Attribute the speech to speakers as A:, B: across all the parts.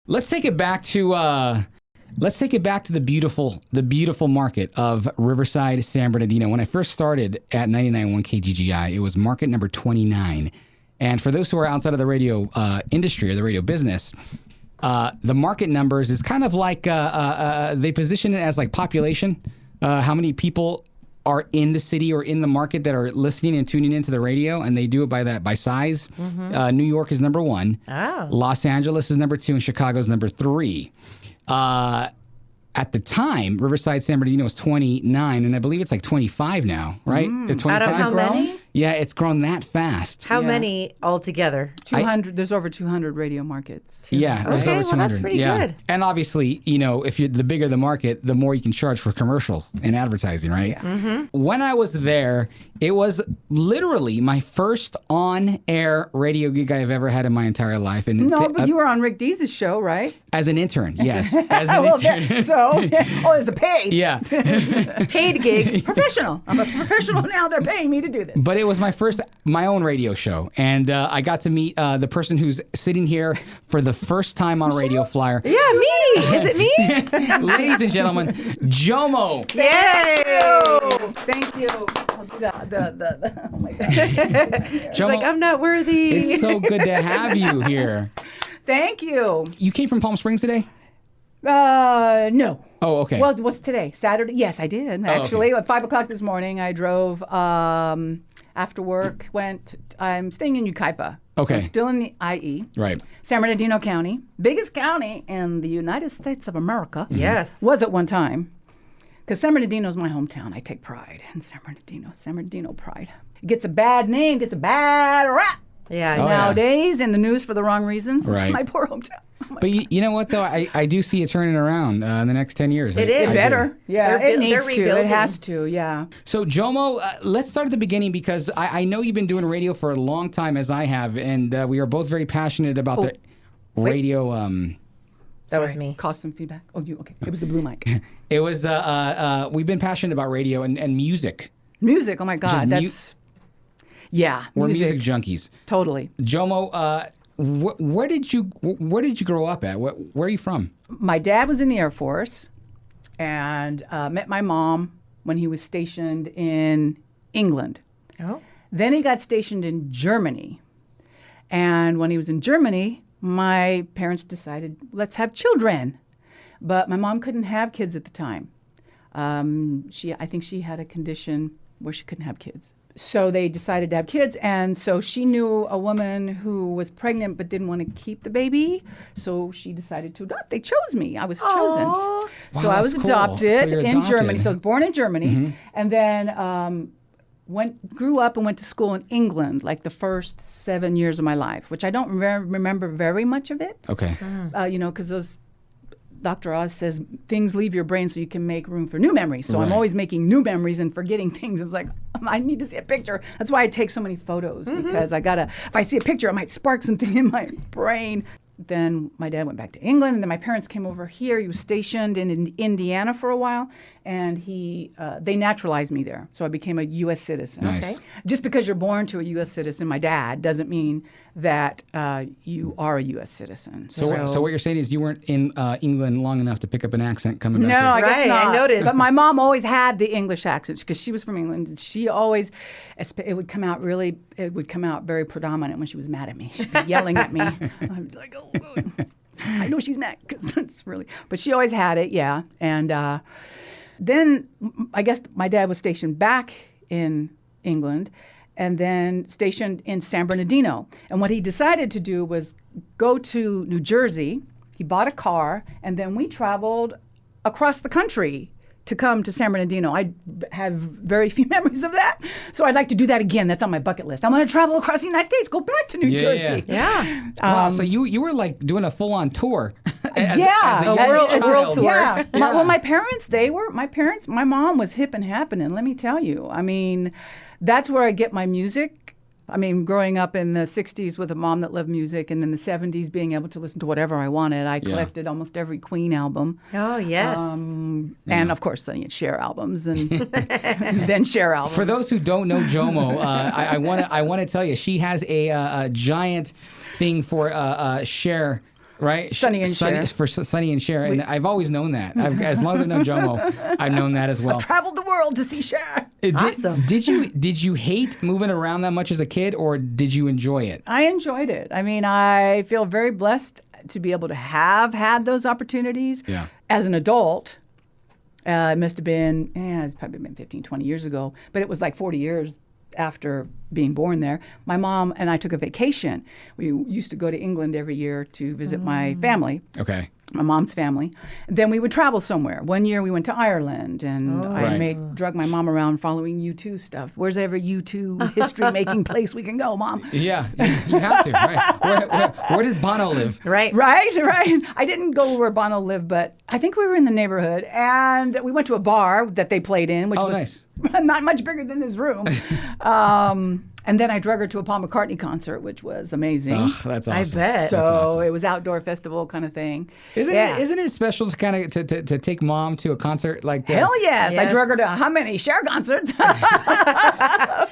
A: Let's take it back to the beautiful market of Riverside, San Bernardino. When I first started at 99.1 KGGI, it was market number 29. And for those who are outside of the radio industry or the radio business, the market numbers is kind of like they position it as like population, how many people are in the city or in the market that are listening and tuning into the radio, and they do it by size. New York is number 1.
B: Oh.
A: Los Angeles is number 2, and Chicago is number 3. At the time, Riverside, San Bernardino was 29, and I believe it's like 25 now, right? 25?
B: Out of how many?
A: Yeah, it's grown that fast.
B: How many altogether?
C: 200. There's over 200 radio markets.
A: Yeah, there's over 200.
B: Well, that's pretty good.
A: And obviously, if you're the bigger the market, the more you can charge for commercials and advertising, right?
B: Yeah.
A: When I was there, it was literally my first on-air radio gig I've ever had in my entire life. And
C: No, but you were on Rick Dees' show, right?
A: as an intern, yes, as an
C: Well,
A: intern.
C: it's a paid.
A: Yeah.
C: Paid gig. Professional. I'm a professional now. They're paying me to do this.
A: But it was my own radio show. And I got to meet the person who's sitting here for the first time on Radio Flyer.
B: Yeah, me. Is it me?
A: Ladies and gentlemen, Jomo.
B: Yay!
C: Thank you. I'll do oh my God.
B: She's like, I'm not worthy.
A: It's so good to have you here.
C: Thank you.
A: You came from Palm Springs today?
C: No.
A: Oh, okay.
C: Well, what's today? Saturday? Yes, I did. Actually, at 5 o'clock this morning, I drove after work, I'm staying in Yucaipa.
A: Okay.
C: So I'm still in the IE.
A: Right.
C: San Bernardino County, biggest county in the United States of America.
B: Yes.
C: Was at one time. Because San Bernardino is my hometown. I take pride in San Bernardino pride. It gets a bad name, gets a bad rap.
B: Yeah.
A: Oh,
C: Nowadays, in the news for the wrong reasons.
A: Right.
C: My poor hometown. Oh my
A: But you know what, though? I do see it turning around in the next 10 years.
B: It is.
A: I do.
C: Better. Yeah,
B: They're
C: it needs
B: they're
C: to. It
B: rebuilding.
C: has to, yeah.
A: So, Jomo, let's start at the beginning because I know you've been doing radio for a long time, as I have, and we are both very passionate about the radio.
B: That was me.
C: Caused some feedback. Oh, you okay? It was the blue mic.
A: It was. We've been passionate about radio and music.
C: Music. Oh my God,
A: Just
C: yeah.
A: We're music junkies.
C: Totally.
A: Jomo, where did you grow up at? Where are you from?
C: My dad was in the Air Force, and met my mom when he was stationed in England.
B: Oh.
C: Then he got stationed in Germany, and when he was in Germany, my parents decided, let's have children. But my mom couldn't have kids at the time. I think she had a condition where she couldn't have kids. So they decided to have kids, and so she knew a woman who was pregnant but didn't want to keep the baby, so she decided to adopt. They chose me. I was chosen.
B: Aww.
C: So
A: Wow,
C: I was
A: that's cool.
C: adopted
A: So you're
C: in Germany.
A: adopted.
C: So I was born in Germany, and then grew up and went to school in England, like the first 7 years of my life, which I don't remember very much of it.
A: Okay.
C: Because those Dr. Oz says things leave your brain so you can make room for new memories. So I'm
A: Right.
C: always making new memories and forgetting things. I was like, I need to see a picture. That's why I take so many photos because if I see a picture, it might spark something in my brain. Then my dad went back to England, and then my parents came over here. He was stationed in Indiana for a while, and they naturalized me there. So I became a U.S. citizen.
A: Nice.
B: Okay.
C: Just because you're born to a U.S. citizen, my dad, doesn't mean that you are a U.S. citizen.
A: So what you're saying is you weren't in England long enough to pick up an accent coming back
C: No,
A: here.
C: I guess
B: Right,
C: not.
B: I noticed.
C: But my mom always had the English accent because she was from England. And she always, it would come out very predominant when she was mad at me. She'd be yelling at me. I'd be like, oh, I know she's mad because it's really, but she always had it, yeah. And then I guess my dad was stationed back in England and then stationed in San Bernardino. And what he decided to do was go to New Jersey. He bought a car, and then we traveled across the country to come to San Bernardino. I have very few memories of that. So I'd like to do that again. That's on my bucket list. I want to travel across the United States, go back to New Jersey.
B: Yeah.
A: Wow, so you were like doing a full-on tour. as
C: Yeah,
A: a
B: world
A: child.
B: tour.
C: Yeah. My parents, my mom was hip and happening, let me tell you. I mean, that's where I get my music. I mean, growing up in the 60s with a mom that loved music, and then the 70s being able to listen to whatever I wanted. I collected almost every Queen album.
B: Oh, yes.
C: And of course, then Cher albums and then Cher albums.
A: For those who don't know Jomo, I want to tell you, she has a giant thing for Cher Right?
C: Sonny and Cher.
A: For Sonny and Cher. And I've always known that. As long as I've known Jomo, I've known that as well.
C: I've traveled the world to see Cher.
B: Awesome.
A: Did you hate moving around that much as a kid, or did you enjoy it?
C: I enjoyed it. I mean, I feel very blessed to be able to have had those opportunities.
A: Yeah.
C: As an adult, it must have been, it's probably been 15, 20 years ago, but it was like 40 years after being born there. My mom and I took a vacation. We used to go to England every year to visit my family.
A: Okay.
C: My mom's family. Then we would travel somewhere. One year we went to Ireland, and I
A: Right.
C: drug my mom around following U2 stuff. Where's ever U2 history-making place we can go, Mom?
A: Yeah, you have to. Right. Where did Bono live?
B: Right.
C: Right. I didn't go where Bono lived, but I think we were in the neighborhood, and we went to a bar that they played in, which
A: Oh,
C: was
A: nice.
C: not much bigger than this room. And then I drug her to a Paul McCartney concert, which was amazing.
A: Ugh, that's awesome.
B: I bet.
C: So
A: That's awesome.
C: it was outdoor festival kind of thing.
A: Isn't
C: Yeah.
A: it special to kind of to take mom to a concert like that?
C: Hell yes. I
B: Yes.
C: drug her to how many Cher concerts?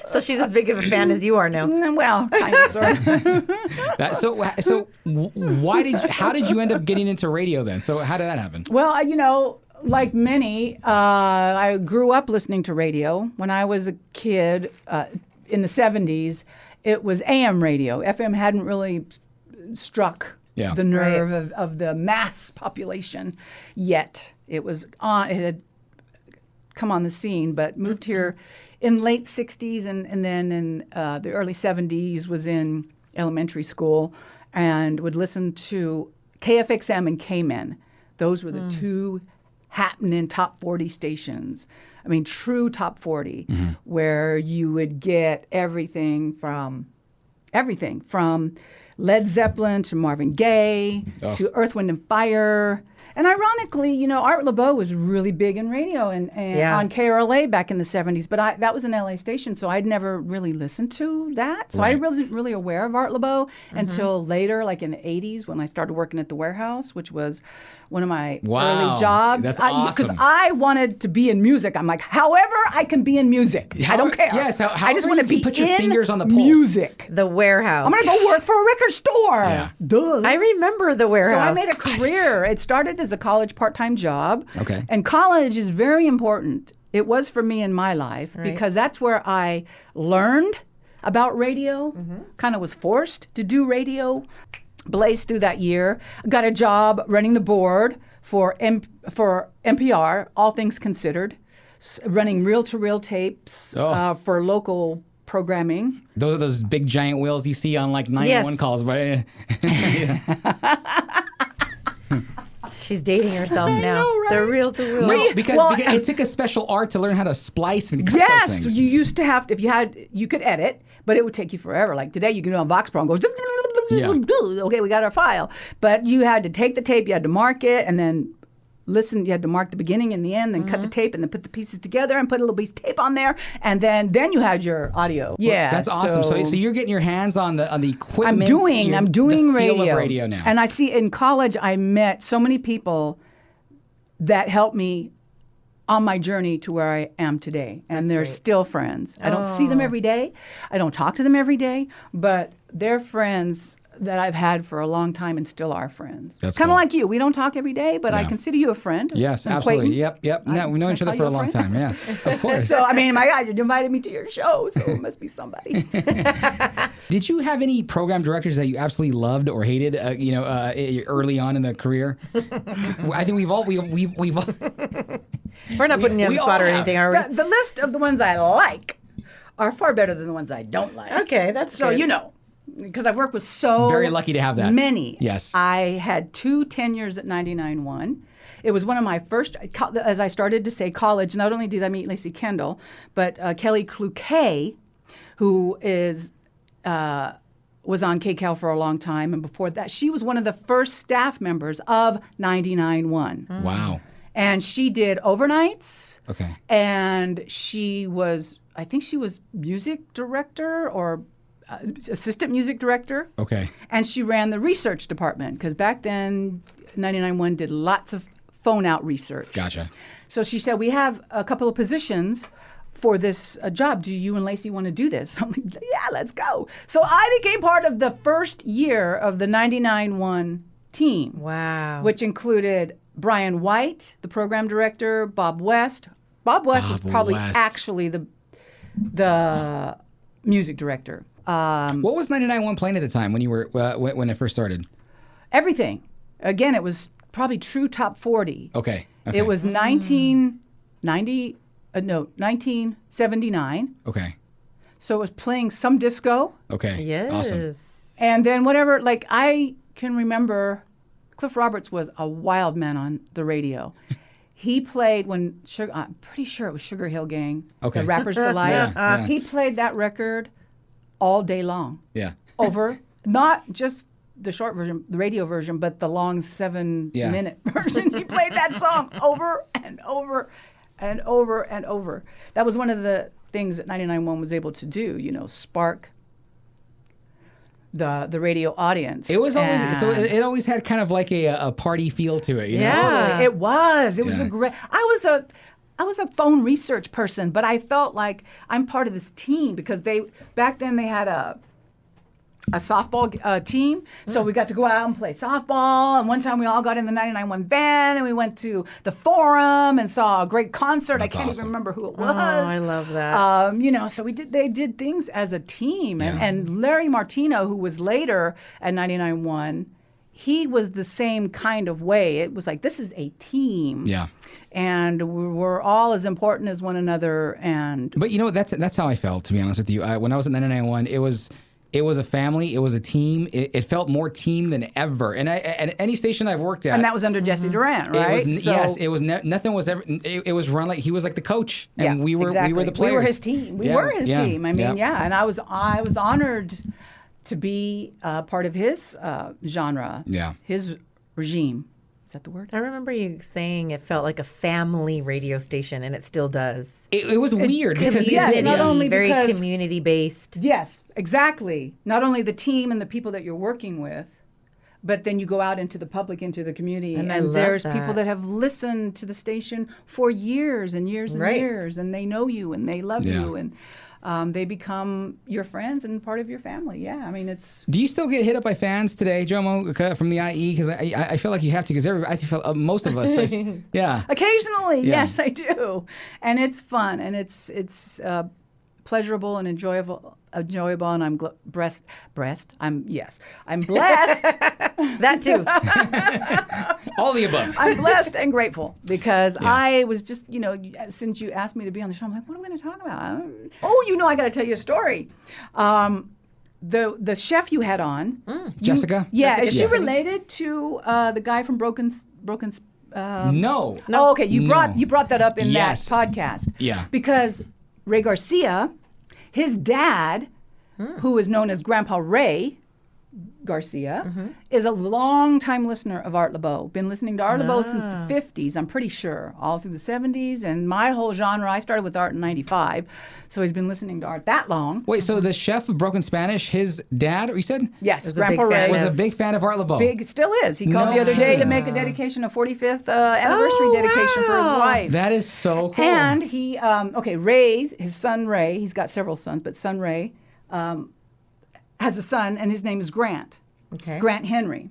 B: So she's as big of a fan as you are now.
C: Well, kind of, sort of.
A: How did you end up getting into radio then? So how did that happen?
C: Well, like many, I grew up listening to radio. When I was a kid in the 70s, it was AM radio. FM hadn't really struck
A: Yeah.
C: the nerve of the mass population yet. It had come on the scene, but moved here in late 60s, and then in the early 70s was in elementary school and would listen to KFXM and K-Men. Those were the two happening top 40 stations. I mean, true top 40, where you would get everything from Led Zeppelin to Marvin Gaye to Earth, Wind, and Fire. And ironically, Art Laboe was really big in radio and on KRLA back in the 70s, but that was an LA station, so I'd never really listened to that. So I
A: Right.
C: wasn't really aware of Art Laboe until later, like in the 80s, when I started working at the warehouse, which was one of my
A: Wow.
C: early jobs.
A: That's
C: Because
A: awesome.
C: I wanted to be in music. I'm like, however I can be in music. I don't care.
A: Yes,
C: I just
A: however
C: want to
A: you
C: be
A: can put your
C: in
A: fingers on the pulse.
C: music.
B: The warehouse.
C: I'm going to go work for a record store.
A: Yeah.
C: Duh.
B: I remember the
C: So
B: warehouse.
C: I made a career. It started as a college part-time job.
A: Okay.
C: And college is very important. It was for me in my life because that's where I learned about radio, kind of was forced to do radio, blazed through that year. Got a job running the board for NPR, All Things Considered, running reel-to-reel tapes for local programming.
A: Those are those big giant wheels you see on like 911
B: Yes.
A: calls, but
B: She's dating herself now.
C: know, right?
B: They're real to real.
A: no, because
C: Well,
A: it took a special art to learn how to splice and cut those
C: Yes,
A: things.
C: you used to have to, you could edit, but it would take you forever. Like today, you can do it on Vox Pro and go,
A: Yeah.
C: okay, we got our file. But you had to take the tape, you had to mark it, and then listen. You had to mark the beginning and the end, then cut the tape, and then put the pieces together and put a little piece of tape on there, and then you had your audio. Yeah,
A: That's awesome. So you're getting your hands on the equipment.
C: I'm doing
A: the
C: radio.
A: feel of radio now.
C: And I see in college, I met so many people that helped me on my journey to where I am today. And they're still friends. I don't see them every day. I don't talk to them every day, but they're friends that I've had for a long time and still are friends.
A: That's
C: Kind of
A: cool.
C: like you. We don't talk every day, but I
A: Yeah.
C: consider you a friend.
A: Yes,
C: an
A: absolutely.
C: acquaintance.
A: Yep. No, we know
C: Can
A: each
C: I
A: other
C: call
A: for
C: you
A: a long
C: friend?
A: time. Yeah, of course.
C: So, I mean, my God, you invited me to your show, so it must be somebody.
A: Did you have any program directors that you absolutely loved or hated? Early on in the career. I think we've all.
B: We're not putting you on
A: we
B: the spot
A: all
B: or
A: have.
B: anything, are we?
C: The list of the ones I like are far better than the ones I don't like.
B: Okay, that's
C: So,
B: good.
C: because I've worked with so
A: Very lucky to have that.
C: many.
A: Yes.
C: I had 2 tenures at 99.1. It was one of my first, as I started to say college, not only did I meet Lacey Kendall, but Kelly Cloquet, who was on KCAL for a long time. And before that, she was one of the first staff members of 99.1.
A: Wow.
C: And she did overnights.
A: Okay.
C: And I think she was music director or assistant music director.
A: Okay.
C: And she ran the research department because back then, 99.1 did lots of phone out research.
A: Gotcha.
C: So she said, we have a couple of positions for this job. Do you and Lacey want to do this? I'm like, yeah, let's go. So I became part of the first year of the 99.1 team.
B: Wow.
C: Which included Brian White, the program director, Bob West. Bob West was probably actually the music director.
A: What was 99.1 playing at the time when you were when it first started?
C: Everything. Again, it was probably true top 40.
A: Okay.
C: It was 1979.
A: Okay.
C: So it was playing some disco.
A: Okay.
B: Yes.
A: Awesome.
C: And then whatever, like I can remember, Cliff Roberts was a wild man on the radio. He played when I'm pretty sure it was Sugar Hill Gang,
A: Okay.
C: the Rapper's Delight.
A: Yeah.
C: He played that record all day long.
A: Yeah.
C: Over, not just the short version, the radio version, but the long 7-minute version. He played that song over and over and over and over. That was one of the things that 99.1 was able to do, spark the radio audience.
A: It was always it always had kind of like a party feel to it, you know?
C: Yeah, it was. It was
A: Yeah.
C: a great. I was a phone research person, but I felt like I'm part of this team because back then they had a softball team, so we got to go out and play softball. And one time we all got in the 99.1 van and we went to the Forum and saw a great concert.
A: That's
C: I can't
A: awesome.
C: even remember who it was.
B: Oh, I love that.
C: So they did things as a team.
A: Yeah.
C: And Larry Martino, who was later at 99.1, he was the same kind of way. It was like, this is a team.
A: Yeah.
C: And we're all as important as one another.
A: But that's how I felt, to be honest with you. When I was at 99.1, it was a family. It was a team. It felt more team than ever. And at any station I've worked at,
C: And that was under Jesse Durant, right?
A: Yes, it was. Nothing was ever. It was run like he was like the coach, and
C: Yeah,
A: we were
C: exactly.
A: the players.
C: We were his team. We were his team. I mean, and I was honored to be part of his genre.
A: Yeah.
C: His regime. Is that the word?
B: I remember you saying it felt like a family radio station, and it still does.
A: It was weird because
C: Yes, not only
B: very
C: because-
B: community based.
C: Yes, exactly. Not only the team and the people that you're working with, but then you go out into the public, into the community,
B: And
C: and
B: I love
C: there's
B: that.
C: people that have listened to the station for years and years and
B: Right.
C: years, and they know you and they love
A: Yeah.
C: you, and they become your friends and part of your family. Yeah, I mean, it's...
A: Do you still get hit up by fans today, Jomo, from the IE? Because I feel like you have to. Because I feel most of us. Yeah.
C: Occasionally,
A: Yeah.
C: yes, I do, and it's fun, and it's pleasurable and enjoyable, and I'm blessed. I'm blessed.
B: That too.
A: All the above.
C: I'm blessed and grateful because I was just, since you asked me to be on the show, I'm like, what am I going to talk about? I got to tell you a story. The chef you had on,
A: Jessica?
C: yeah,
B: Jessica
C: is she
B: Tiffany.
C: related to the guy from Broken?
A: No.
C: Oh, okay. You
A: No.
C: brought that up in
A: Yes.
C: that podcast.
A: Yeah.
C: Because Ray Garcia, his dad, who is known as Grandpa Ray Garcia, is a long-time listener of Art Laboe. Been listening to Art Laboe since the 50s, I'm pretty sure, all through the 70s. And my whole genre, I started with Art in 95, so he's been listening to Art that long.
A: Wait, so the chef of Broken Spanish, his dad, or you said?
C: Yes,
B: Was a big
C: Grandpa
B: fan
C: Ray.
A: Was
B: Yeah.
A: a big fan of Art Laboe.
C: Big, still is. He called
A: No
C: the other day to
A: kidding.
C: make a dedication, a 45th anniversary dedication for his wife.
A: That is so cool.
C: And he, his son Ray, he's got several sons, but son Ray has a son, and his name is Grant.
B: Okay.
C: Grant Henry.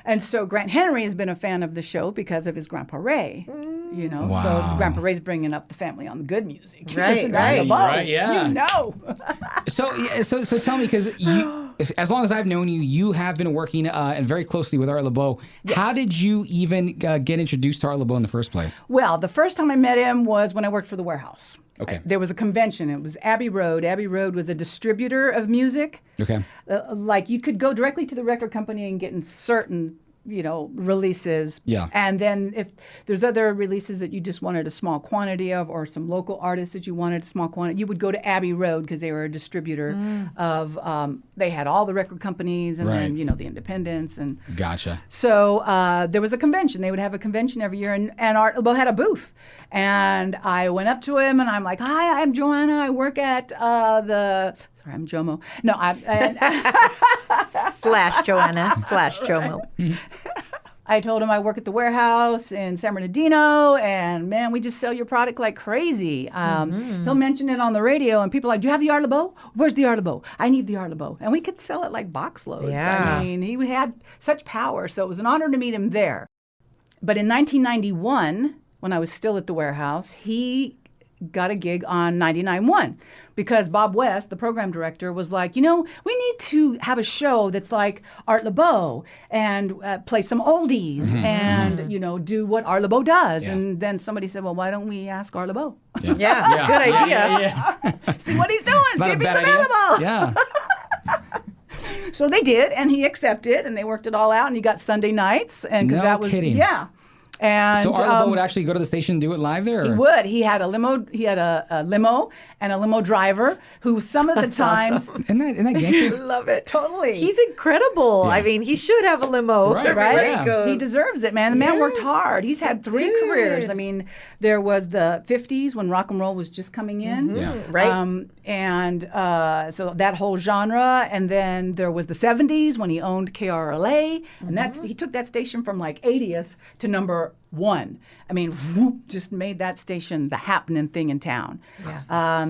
C: And so Grant Henry has been a fan of the show because of his Grandpa Ray.
A: Wow.
C: So Grandpa Ray's bringing up the family on the good music.
B: Right,
C: Listen to
B: right.
C: Art Laboe.
A: Right, yeah. So tell me, because as long as I've known you, you have been working and very closely with Art Laboe.
C: Yes.
A: How did you even get introduced to Art Laboe in the first place?
C: Well, the first time I met him was when I worked for the warehouse.
A: Okay.
C: There was a convention. It was Abbey Road. Abbey Road was a distributor of music.
A: Okay.
C: Like you could go directly to the record company and get in certain, releases.
A: Yeah.
C: And then if there's other releases that you just wanted a small quantity of, or some local artists that you wanted a small quantity, you would go to Abbey Road because they were a distributor of, they had all the record companies and then,
A: Right.
C: the independents. And
A: Gotcha.
C: so there was a convention. They would have a convention every year, and Art Laboe had a booth. And I went up to him, and I'm like, "Hi, I'm Joanna. I work at Sorry, I'm Jomo. No,
B: /Joanna/Jomo.
C: I told him I work at the warehouse in San Bernardino, and man, we just sell your product like crazy. He'll mention it on the radio, and people are like, do you have the Art Laboe? Where's the Art Laboe? I need the Art Laboe. And we could sell it like box loads.
B: Yeah.
C: I mean, he had such power, so it was an honor to meet him there. But in 1991, when I was still at the warehouse, he got a gig on 99.1 because Bob West, the program director, was like, we need to have a show that's like Art Laboe and play some oldies and, do what Art Laboe does.
A: Yeah.
C: And then somebody said, well, why don't we ask Art Laboe?
B: Yeah, good idea.
A: Yeah.
C: See what he's doing.
A: It's not
C: See
A: a
C: if he's
A: bad idea.
C: available.
A: Yeah.
C: So they did, and he accepted, and they worked it all out, and he got Sunday nights. And because
A: No
C: that was,
A: kidding.
C: yeah. And
A: So Art Laboe would actually go to the station and do it live there?
C: He
A: or-
C: would. He had a limo. He had a limo and a limo driver who some of the times.
A: Isn't that gangster?
B: Love it.
C: Totally.
B: He's incredible.
A: Yeah.
B: I mean, he should have a limo.
A: Right,
B: everywhere
A: right.
B: he goes.
C: He deserves it, man. The man
B: Yeah,
C: worked hard. He's had 3
B: did.
C: careers. I mean, there was the 50s when rock and roll was just coming in.
A: Yeah.
B: Right.
C: So that whole genre. And then there was the 70s when he owned KRLA. And he took that station from like 80th to number 1. I mean, whoop, just made that station the happening thing in town.
B: Yeah.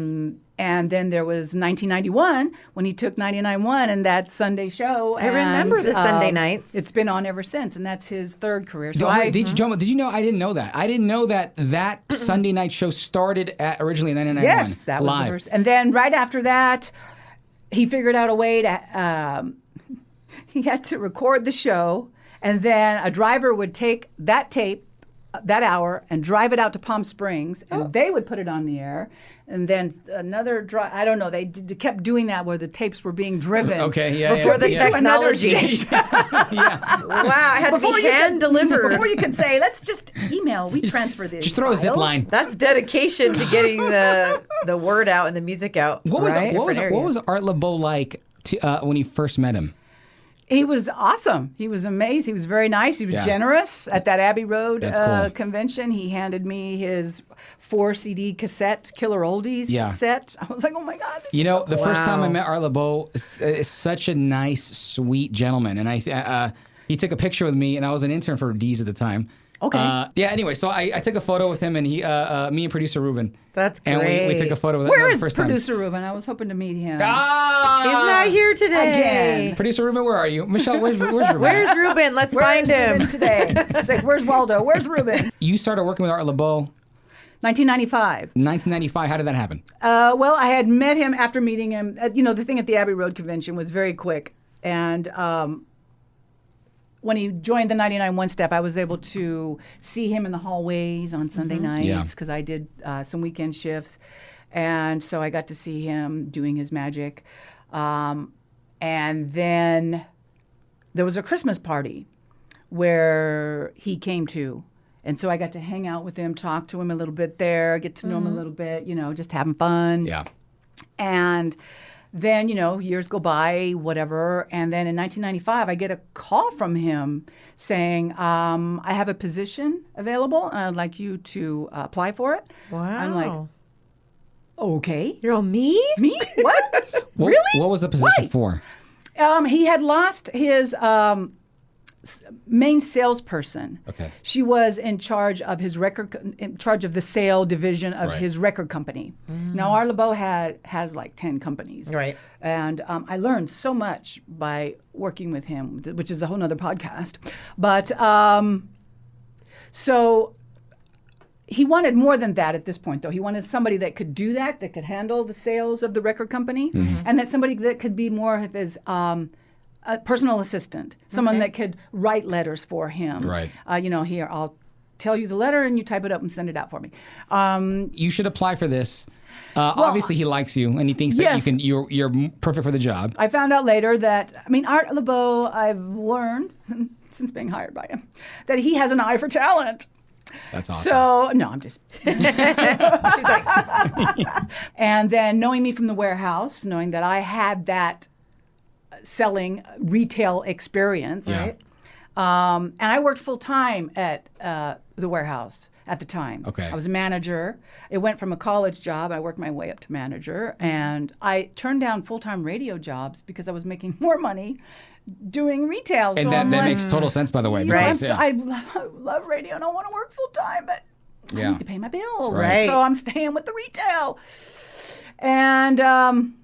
C: And then there was 1991 when he took 99.1 and that Sunday show.
B: I remember the Sunday nights.
C: It's been on ever since, and that's his 3rd career. So
A: Did you know? I didn't know that. I didn't know that Sunday night show started at originally in 99.1
C: yes, that was
A: live.
C: the first. And then right after that, he figured out a way to. He had to record the show, and then a driver would take that tape, that hour, and drive it out to Palm Springs, and they would put it on the air. And then another I don't know. They kept doing that where the tapes were being driven.
A: Okay, yeah,
B: Before the
A: yeah.
B: technology.
A: Yeah.
B: Wow, I had to be hand delivered.
C: Before you could say, let's just email, we transfer these.
A: Just throw a zip
C: files.
A: line.
B: That's dedication to getting the word out and the music out.
A: What was
C: Right.
A: what was
B: Different
A: what was Art Laboe like when you first met him?
C: He was awesome. He was amazing. He was very nice. He was
A: Yeah.
C: generous. At that Abbey Road
A: That's cool.
C: convention, he handed me his 4 CD cassette, Killer Oldies
A: Yeah.
C: set. I was like, oh my God. This is so
A: The first time I
B: Wow.
A: met Art Laboe, is such a nice, sweet gentleman, and he took a picture with me, and I was an intern for D's at the time.
C: Okay.
A: Anyway, so I took a photo with him, and me and producer Ruben.
B: That's
A: And we
B: great.
A: took a photo with him.
C: Where
A: That was
C: is
A: the first time.
C: producer Ruben? I was hoping to meet him.
A: Ah!
B: He's not here today.
C: Again.
A: Producer Ruben, where are you? Michelle, where's Ruben?
B: Where's Ruben? Let's
C: Where's
B: find him.
C: Ruben today? It's like, where's Waldo? Where's Ruben?
A: You started working with Art Laboe
C: 1995.
A: 1995. How did that happen?
C: Well, I had met him after meeting him. The thing at the Abbey Road convention was very quick. And when he joined the 99.1 staff, I was able to see him in the hallways on Sunday
A: Yeah.
C: nights because I did some weekend shifts. And so I got to see him doing his magic. And then there was a Christmas party where he came to. And so I got to hang out with him, talk to him a little bit there, get to know him a little bit, just having fun.
A: Yeah.
C: And then, years go by, whatever. And then in 1995, I get a call from him saying, I have a position available and I'd like you to apply for it.
B: Wow.
C: I'm like, okay.
B: You're all me?
C: Me? What?
A: What,
C: Really?
A: What was the position
C: Why?
A: for?
C: He had lost his main salesperson.
A: Okay.
C: She was in charge of his in charge of the sale division of
A: Right.
C: his record company. Now, Art Laboe has like 10 companies.
B: Right.
C: And I learned so much by working with him, which is a whole nother podcast. But so he wanted more than that at this point, though. He wanted somebody that could do that could handle the sales of the record company, and that somebody that could be more of his a personal assistant, someone that could write letters for him.
A: Right.
C: Here, I'll tell you the letter and you type it up and send it out for me.
A: You should apply for this. Obviously, he likes you, and he thinks that
C: Yes.
A: you're perfect for the job.
C: I found out later that, Art Laboe, I've learned since being hired by him, that he has an eye for talent.
A: That's awesome.
C: So, no, I'm just.
B: She's like,
C: And then knowing me from the warehouse, knowing that I had that selling retail experience,
A: Yeah.
C: right? And I worked full time at the warehouse at the time.
A: Okay.
C: I was a manager. It went from a college job. I worked my way up to manager, and I turned down full time radio jobs because I was making more money doing retail.
A: And
C: so
A: that
C: I'm like,
A: makes total sense, by the way.
C: you know,
A: because,
C: I love radio and I want to work full time, but I need to pay my bills.
B: Right.
C: So I'm staying with the retail. And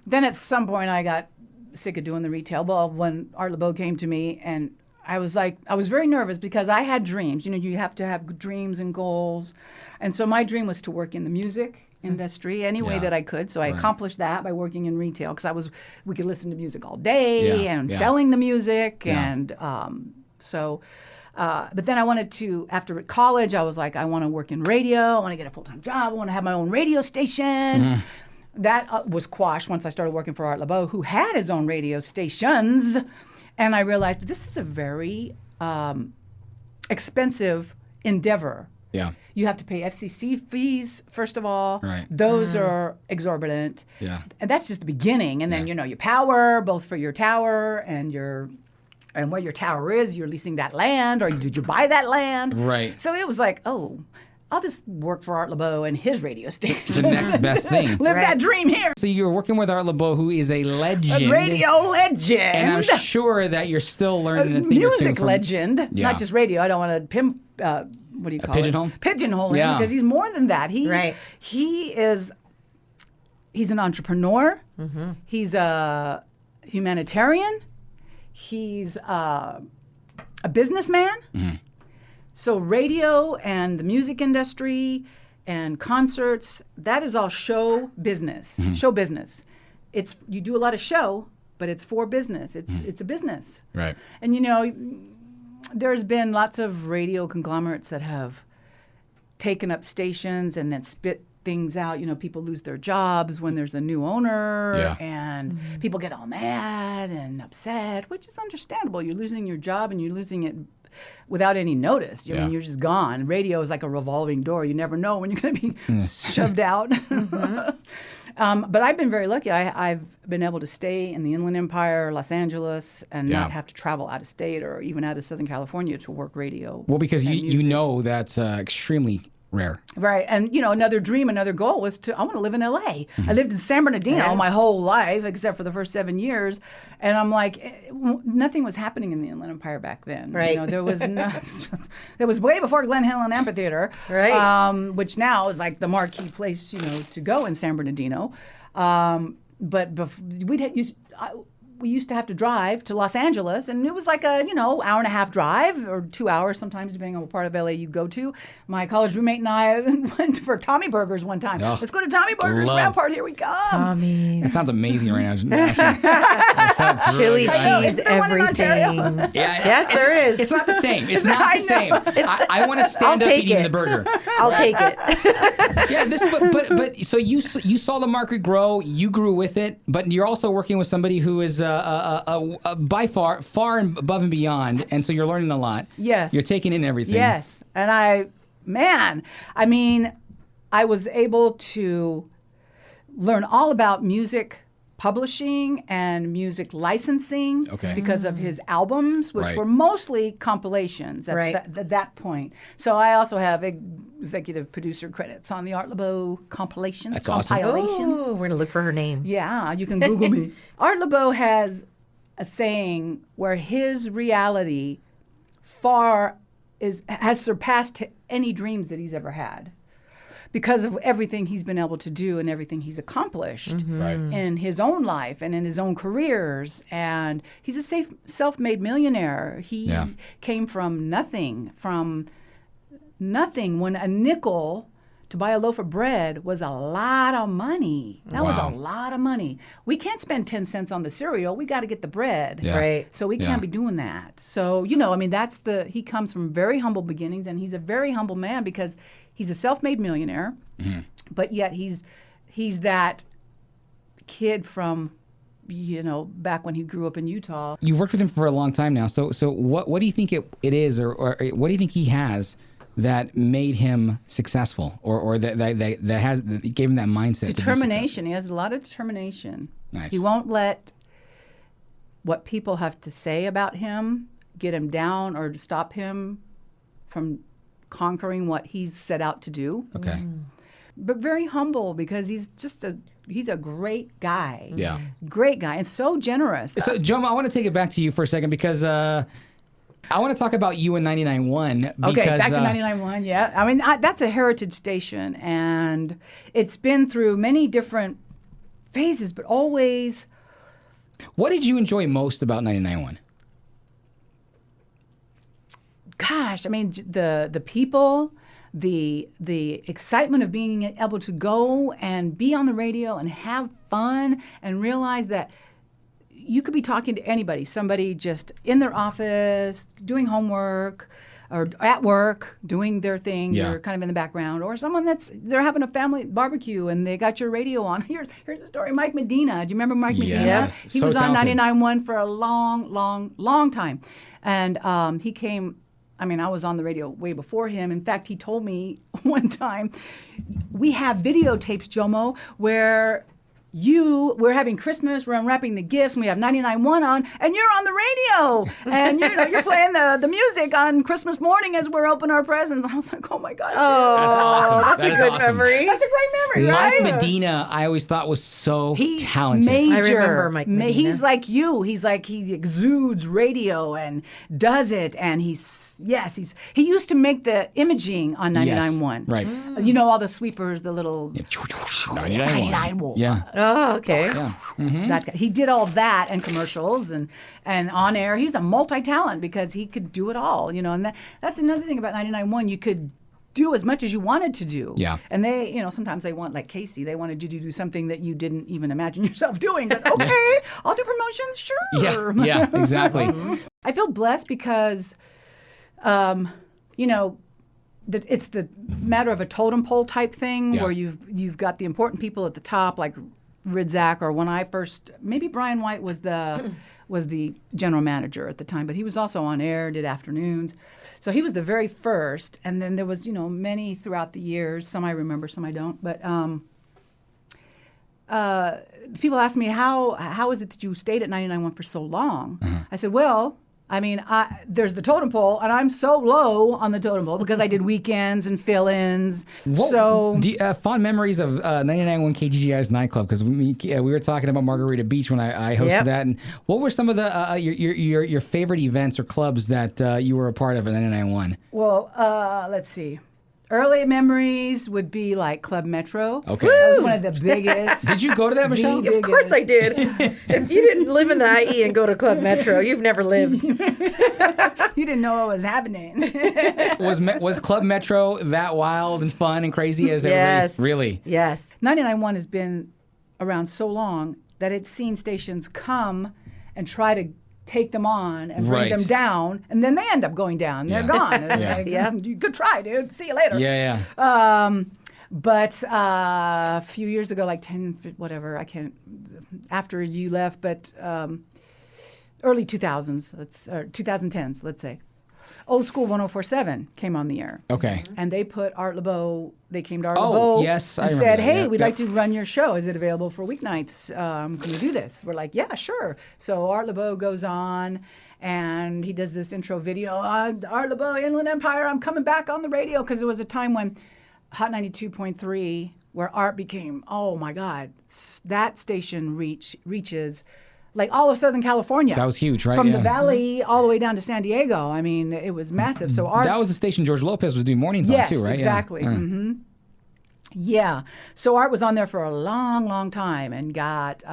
C: then at some point I got sick of doing the retail. Well, when Art Laboe came to me, and I was very nervous because I had dreams. You know, you have to have dreams and goals. And so my dream was to work in the music industry any way that I could. So I accomplished that by working in retail because we could listen to music all day and selling the music. And but then I wanted to, after college, I was like, I want to work in radio. I want to get a full-time job. I want to have my own radio station. That was quashed once I started working for Art Laboe, who had his own radio stations. And I realized this is a very expensive endeavor.
A: Yeah.
C: You have to pay FCC fees, first of all.
A: Right.
C: Those are exorbitant.
A: Yeah.
C: And that's just the beginning. And then, you know, your power, both for your tower and where your tower is, you're leasing that land, or did you buy that land?
A: Right.
C: So it was like, oh, I'll just work for Art Laboe and his radio station.
A: The next best thing.
C: Live that dream here.
A: So you were working with Art Laboe, who is a legend.
C: A radio legend.
A: And I'm sure that you're still learning a thing
C: music
A: or two from,
C: legend, not just radio. I don't want to pimp. What do you call
A: pigeonhole?
C: it? Pigeonhole him, because he's more than that. He's an entrepreneur. He's a humanitarian. He's a businessman. So radio and the music industry and concerts, that is all show business. Show business. You do a lot of show, but it's for business. It's a business.
A: Right.
C: And you know, there's been lots of radio conglomerates that have taken up stations and then spit things out. You know, people lose their jobs when there's a new owner, and people get all mad and upset, which is understandable. You're losing your job and you're losing it without any notice. I mean, you're just gone. Radio is like a revolving door. You never know when you're going to be shoved out. But I've been very lucky. I've been able to stay in the Inland Empire, Los Angeles, and not have to travel out of state or even out of Southern California to work radio.
A: Well, because you know that's extremely rare.
C: Right. And, you know, another dream, another goal was I want to live in L.A. I lived in San Bernardino my whole life, except for the first 7 years. And I'm like, nothing was happening in the Inland Empire back then.
B: Right.
C: You know, there was there was way before Glen Helen Amphitheater,
B: right.
C: Which now is like the marquee place, you know, to go in San Bernardino. But we used to have to drive to Los Angeles, and it was like a, you know, hour and a half drive, or 2 hours sometimes, depending on what part of LA you go to. My college roommate and I went for Tommy Burgers one time.
A: Oh,
C: let's go to Tommy Burgers, Rampart, here we come.
B: Tommy's.
A: That sounds amazing right now. That sounds
B: Chili
A: really good.
B: cheese,
C: Is there one in
B: everything.
C: Ontario?
B: There is.
A: It's not the same. It's not the same. I want to stand
B: I'll
A: up
B: take
A: eating
B: it.
A: the burger.
B: I'll take it.
A: Yeah, but so you saw the market grow, you grew with it, but you're also working with somebody who is by far and above and beyond, and so you're learning a lot.
C: Yes.
A: You're taking in everything.
C: Yes. And I was able to learn all about music publishing and music licensing because of his albums, which were mostly compilations at that point. So I also have executive producer credits on the Art Laboe compilations.
A: That's awesome.
C: Compilations.
B: Oh, we're going to look for her name.
C: Yeah, you can Google me. Art Laboe has a saying where his reality has surpassed any dreams that he's ever had, because of everything he's been able to do and everything he's accomplished in his own life and in his own careers. And he's a self-made millionaire. He came from nothing when a nickel to buy a loaf of bread was a lot of money. That was a lot of money. We can't spend 10 cents on the cereal. We got to get the bread.
A: Yeah.
B: Right.
C: So we can't be doing that. So, you know, I mean, he comes from very humble beginnings, and he's a very humble man because he's a self-made millionaire, but yet he's that kid from, you know, back when he grew up in Utah.
A: You've worked with him for a long time now. So what do you think it is, or what do you think he has that made him successful, or that gave him that mindset?
C: Determination. He has a lot of determination.
A: Nice.
C: He won't let what people have to say about him get him down or stop him from conquering what he's set out to do.
A: Okay.
C: But very humble, because he's just a he's a great guy.
A: Yeah.
C: Great guy and so generous.
A: So, Joe, I want to take it back to you for a second because I want to talk about you in 99.1. Because,
C: Okay, back to 99.1, yeah. I mean, that's a heritage station, and it's been through many different phases, but always...
A: What did you enjoy most about 99.1?
C: Gosh, I mean, the people, the excitement of being able to go and be on the radio and have fun and realize that you could be talking to anybody, somebody just in their office, doing homework, or at work, doing their thing,
A: Yeah.
C: you're kind of in the background, or someone they're having a family barbecue and they got your radio on. Here's the story, Mike Medina. Do you remember Mike Medina?
A: Yes.
C: He
A: So
C: was on
A: talented.
C: 99.1 for a long time. And he came, I mean, I was on the radio way before him. In fact, he told me one time, we have videotapes, Jomo, where we're having Christmas, we're unwrapping the gifts, and we have 99.1 on, and you're on the radio, and you're playing the music on Christmas morning as we're opening our presents. I was like, oh my God.
B: Oh,
A: That's awesome.
B: that's
A: That
B: a
A: is
B: good
A: awesome.
B: memory.
C: That's a great memory,
A: Mike
C: right?
A: Medina, I always thought was so
C: He
A: talented.
C: Major.
B: I remember Mike Medina.
C: He's like you. He's like, he exudes radio and does it, and he used to make the imaging on 99.1.
A: Right.
C: You know, all the sweepers, the little
A: 99.1. Yeah.
B: Oh, okay.
A: Yeah.
C: that guy. He did all that and commercials and on air. He's a multi-talent because he could do it all, you know. And that's another thing about 99.1. You could do as much as you wanted to do.
A: Yeah.
C: And they, you know, sometimes they want, like Casey, they wanted you to do something that you didn't even imagine yourself doing. But okay, I'll do promotions, sure.
A: Yeah, exactly.
C: I feel blessed because, you know, it's the matter of a totem pole type thing
A: Yeah.
C: where you've got the important people at the top, like Ridzak, or when I first, maybe Brian White was the general manager at the time, but he was also on air, did afternoons. So he was the very first, and then there was, you know, many throughout the years. Some I remember, some I don't. But people ask me, how is it that you stayed at 99.1 for so long? I said, well, I mean, there's the totem pole, and I'm so low on the totem pole because I did weekends and fill-ins.
A: Fond memories of 99.1 KGGI's nightclub, because we were talking about Margarita Beach when I hosted
B: Yep.
A: that. And what were some of the your favorite events or clubs that you were a part of at 99.1?
C: Well, let's see. Early memories would be like Club Metro.
A: Okay.
C: That was one of the biggest.
A: Did you go to that, Michelle?
B: Of course I did. If you didn't live in the IE and go to Club Metro, you've never lived.
C: You didn't know what was happening.
A: Was Club Metro that wild and fun and crazy as everybody's?
B: Yes.
A: Really?
B: Yes.
C: 99.1 has been around so long that it's seen stations come and try to take them on and bring
A: Right.
C: them down, and then they end up going down. They're
A: Yeah.
C: gone.
A: Yeah.
C: Good try, dude. See you later.
A: Yeah, yeah.
C: But a few years ago, like 10, whatever, I can't, after you left, but early 2000s, or 2010s, let's say, Old School 104.7 came on the air.
A: Okay.
C: And they put Art Laboe, they came to Art
A: Oh,
C: Laboe
A: yes, I
C: and
A: remember
C: said,
A: that.
C: hey,
A: Yep,
C: we'd
A: yep.
C: like to run your show. Is it available for weeknights? Can we do this? We're like, yeah, sure. So Art Laboe goes on and he does this intro video. Art Laboe, Inland Empire, I'm coming back on the radio. Because there was a time when Hot 92.3, where Art became, oh my God, that station reaches like all of Southern California.
A: That was huge, right?
C: From
A: Yeah.
C: the Valley all the way down to San Diego. I mean, it was massive. So Art.
A: That was the station George Lopez was doing mornings
C: Yes,
A: on too, right?
C: exactly.
A: Yeah.
C: Mm-hmm. Yeah. So Art was on there for a long, long time and got,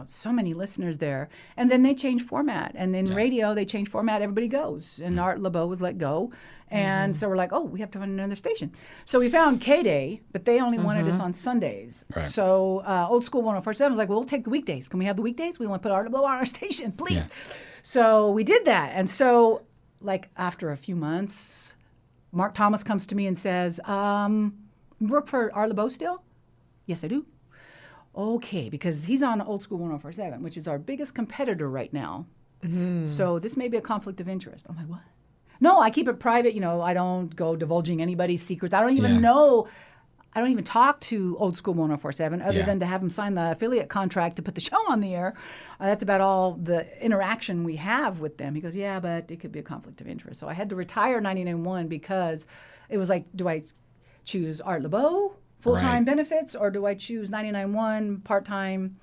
C: so many listeners there. And then they changed format. And in radio, they changed format. Everybody goes. And Art Laboe was let go. And so we're like, oh, we have to find another station. So we found K-Day, but they only wanted us on Sundays.
A: Right.
C: So Old School 104.7 was like, well, we'll take the weekdays. Can we have the weekdays? We want to put Art Laboe on our station, please.
A: Yeah.
C: So we did that. And so, like, after a few months, Mark Thomas comes to me and says, you work for Art Laboe still? Yes, I do. Okay, because he's on Old School 104.7, which is our biggest competitor right now. So this may be a conflict of interest. I'm like, what? No, I keep it private. I don't go divulging anybody's secrets. I don't even know. I don't even talk to Old School 104.7 other than to have them sign the affiliate contract to put the show on the air. That's about all the interaction we have with them. He goes, yeah, but it could be a conflict of interest. So I had to retire 99.1 because it was like, do I choose Art Laboe full-time
A: Right.
C: benefits, or do I choose 99.1 part-time?